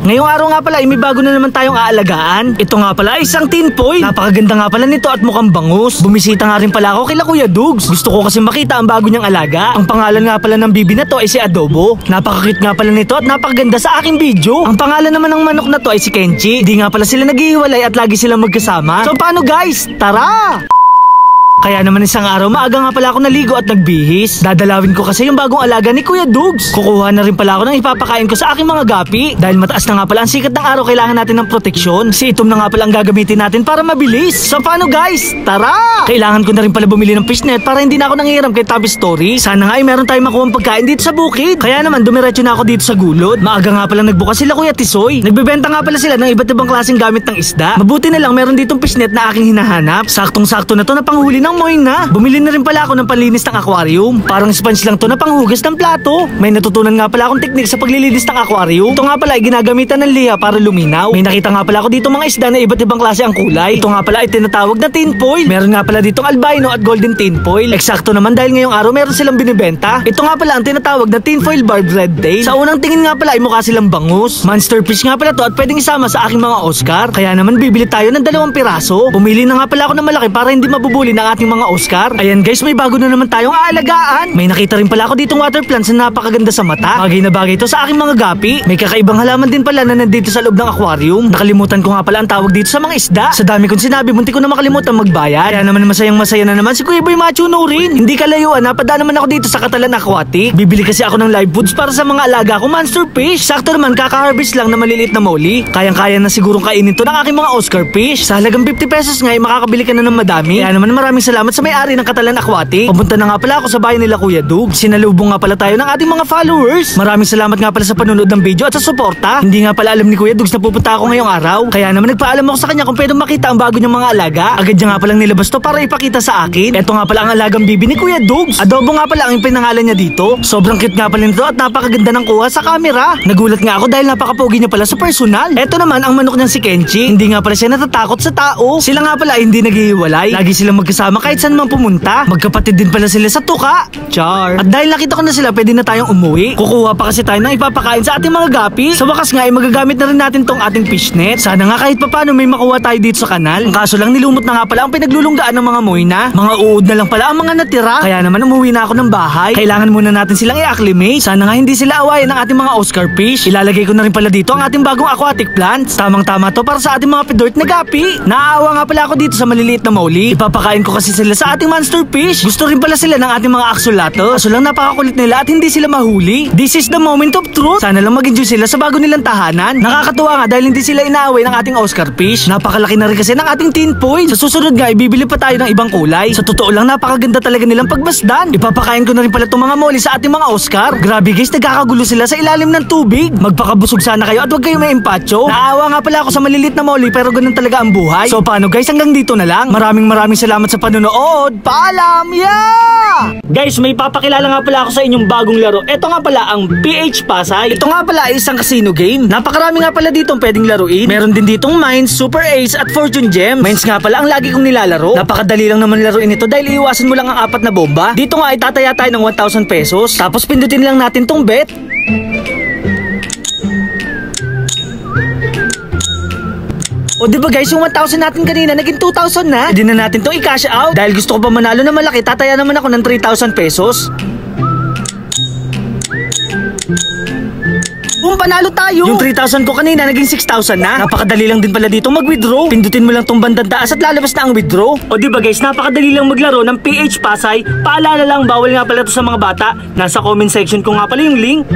Ngayong araw nga pala ay may bago na naman tayong aalagaan. Ito nga pala ay isang tin foil. Napakaganda nga pala nito at mukhang bangus. Bumisita nga rin pala ako kila Kuya Dugs. Gusto ko kasi makita ang bago niyang alaga. Ang pangalan nga pala ng bibi na to ay si Adobo. Napakakit nga pala nito at napakaganda sa aking video. Ang pangalan naman ng manok na to ay si Kenchi. Hindi nga pala sila naghihiwalay at lagi silang magkasama. So paano guys? Tara! Kaya naman isang araw, maaga nga pala ako naligo at nagbihis. Dadalawin ko kasi yung bagong alaga ni Kuya Dugs. Kukuha na rin pala ako ng ipapakain ko sa aking mga gapi. Dahil mataas na nga pala ang sikat ng araw, kailangan natin ng proteksyon. Si itom na nga pala ang gagamitin natin para mabilis. So paano guys? Tara! Kailangan ko na rin pala bumili ng fishnet para hindi na ako nanghihiram kay Tabby Story. Sana nga ay meron tayong makuha pagkain dito sa bukid. Kaya naman dumiretso na ako dito sa gulod. Maaga nga pala nagbukas sila Kuya Tisoy. Nagbebenta nga pala sila ng iba't ibang klaseng gamit ng isda. Mabuti na lang meron ditong fishnet na aking hinahanap. Saktong-sakto na to na panghuli ng moyna. Bumili na rin pala ako ng panlinis ng aquarium. Parang sponge lang to na panghugas ng plato. May natutunan nga pala akong teknik sa paglilinis ng aquarium. Ito nga pala ay ginagamitan ng liha para luminaw. May nakita nga pala ako dito mga isda na iba't ibang klase ang kulay. Ito nga pala ay tinatawag na tin foil. Meron nga pala ditong albino at golden tin foil. Eksakto naman dahil ngayong araw meron silang binibenta. Ito nga pala ang tinatawag na tin foil barred red tail. Sa unang tingin nga pala ay mukha silang bangus. Monster fish nga pala to at pwedeng isama sa aking mga Oscar. Kaya naman bibili tayo ng 2 piraso. Pumili na nga pala ako ng malaki para hindi mabubuli ng ating mga Oscar. Ayan guys, may bago na naman tayong aalagaan. May nakita rin pala ako ditong water plants na napakaganda sa mata. Bagay na bagay to sa aking mga gapi. May kakaibang halaman din pala na nandito sa loob ng aquarium. Nakalimutan ko nga pala ang tawag dito sa mga isda. Sa dami kong sinabi, munti ko na makalimutan magbayad. Kaya naman masayang masaya na naman si Kuya Boy Machuno rin. Hindi kalayuan, napada naman ako dito sa Catalan Aquatic. Bibili kasi ako ng live foods para sa mga alaga ko monster fish. Sakto naman kaka-harvest lang na maliliit na molly. Kayang-kaya na sigurong kainin to ng aking mga Oscar fish. Sa halagang 50 pesos nga ay makakabili ka na ng madami. Kaya naman maraming salamat sa may-ari ng Catalan Aquatic. Pumunta na nga pala ako sa bahay nila Kuya Dugs. Sinalubong nga pala tayo ng ating mga followers. Maraming salamat nga pala sa panonood ng video at sa suporta. Hindi nga pala alam ni Kuya Dugs na pupunta ako ngayong araw. Kaya naman nagpaalam ako sa kanya kung pwedeng makita ang bago niyang mga alaga. Agad niya nga palang nilabas to para ipakita sa akin. Ito nga pala ang alagang bibi ni Kuya Dugs. Adobo nga pala ang pinangalan niya dito. Sobrang cute nga pala nito at napakaganda ng kuha sa camera. Nagulat nga ako dahil napakapogi niya pala sa personal. Ito naman ang manok niyang si Kenchi. Hindi nga pala siya natatakot sa tao. Sila nga pala ay hindi naghihiwalay. Lagi silang magkasama kahit saan man pumunta. Magkapatid din pala sila sa tuka. Char. At dahil nakita ko na sila, pwede na tayong umuwi. Kukuha pa kasi tayo ng ipapakain sa ating mga gapi. Sa wakas nga ay magagamit na rin natin tong ating fishnet. Sana nga kahit papano may makuha tayo dito sa kanal. Ang kaso lang nilumot na nga pala ang pinaglulunggaan ng mga moyna. Mga uod na lang pala ang mga natira. Kaya naman umuwi na ako ng bahay. Kailangan muna natin silang i-acclimate. Sana nga hindi sila awayan ng ating mga Oscar fish. Ilalagay ko na rin pala dito ang ating bagong aquatic plants. Tamang-tama to para sa ating mga pidort na gapi. Naaawa nga pala ako dito sa maliliit na molly. Ipapakain ko kasi sila sa ating monster fish. Gusto rin pala sila ng ating mga axolotl. Kaso lang napakakulit nila at hindi sila mahuli. This is the moment of truth. Sana lang mag-enjoy sila sa bago nilang tahanan. Nakakatuwa nga dahil hindi sila inaaway ng ating Oscar fish. Napakalaki na rin kasi ng ating tin foil. Sa susunod nga ibibili pa tayo ng ibang kulay. Sa totoo lang napakaganda talaga nilang pagbasdan. Ipapakain ko na rin pala itong mga molly sa ating mga Oscar. Grabe guys, nagkakagulo sila sa ilalim ng tubig. Magpakabusog sana kayo at huwag kayo maimpacho. Naawa nga pala ako sa malilit na molly pero ganun talaga ang buhay. So paano guys, hanggang dito na lang. Maraming salamat sa panonood. Paalam! Yeah! Guys, may papakilala nga pala ako sa inyong bagong laro. Ito nga pala ang PH Pasay. Ito nga pala ay isang casino game. Napakarami nga pala ditong pwedeng laruin. Meron din ditong Mines, Super Ace at Fortune Gems. Mines nga pala ang lagi kong nilalaro. Napakadali lang naman laruin ito dahil iiwasan mo lang ang 4 na bomba. Dito nga ay tataya tayo ng 1,000 pesos. Tapos pindutin lang natin tong bet. O diba guys, yung 1,000 natin kanina naging 2,000 na. Hindi na natin itong i-cash out. Dahil gusto ko pa manalo na malaki, tataya naman ako ng 3,000 pesos. Kung panalo tayo, yung 3,000 ko kanina naging 6,000 na. Napakadali lang din pala dito mag-withdraw. Pindutin mo lang tong bandang taas at lalabas na ang withdraw. O diba guys, napakadali lang maglaro ng PH Pasay. Paalala lang, bawal nga pala to sa mga bata. Nasa comment section ko nga pala yung link.